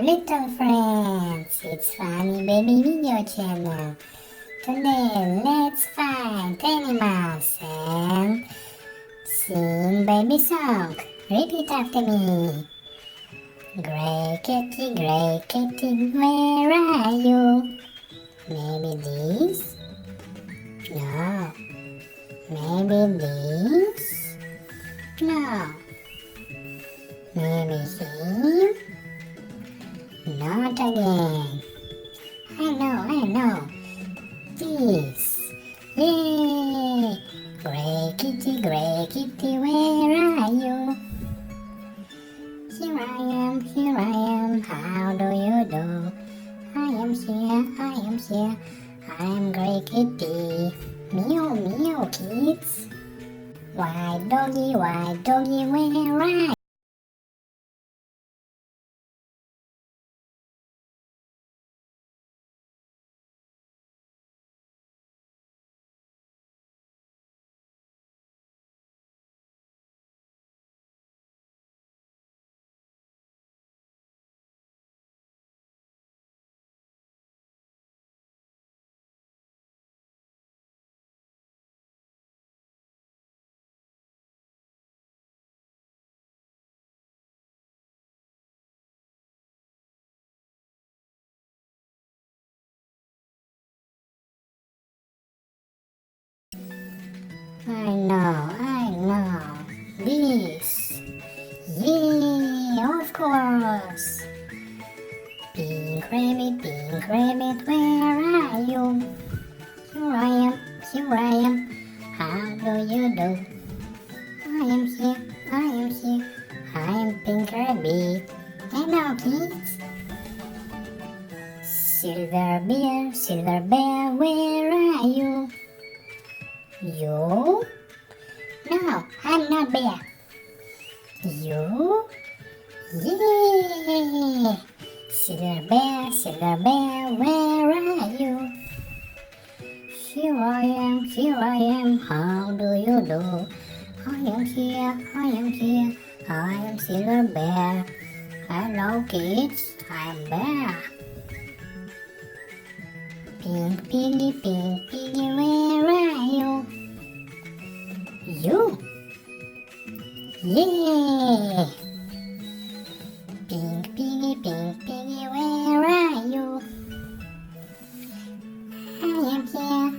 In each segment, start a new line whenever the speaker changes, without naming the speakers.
little friends, it's Funny Baby Video Channel. Today let's find animals and sing baby song. Repeat after me. Gray kitty, where are you? Maybe this? No. Maybe this? No. Maybe here? Not again. I know. This. Yay! Gray kitty, where are you? Here I am, how do you do? I am here, I am Gray Kitty. Meow, kids. White doggy, where are you? I know. This. Yay, of course. Pink rabbit, where are you? Here I am. How do you do? I am here. I am Pink Rabbit. Hello, kids. Silver bear, where are you? You? No, I'm not bear. You? Yay! Silver bear, where are you? Here I am, how do you do? I am here, I am Silver Bear. Hello kids, I'm Bear. Pink piggy, where are you? You? Yay! Pink piggy, where are you? I am here,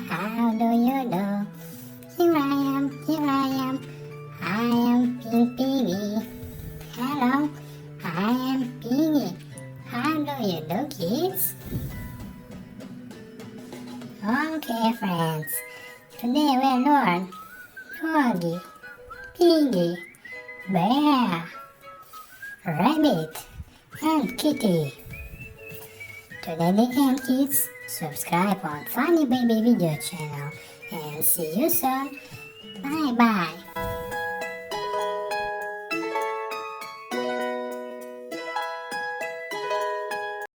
how do you do? Here I am, I am Pink Piggy. Hello, I am Piggy. How do you do, kids? Okay, friends, today we learn Doggy, Piggy, Bear, Rabbit, and Kitty. Today the end, kids. Subscribe on Funny Baby Video Channel and see you soon. Bye bye.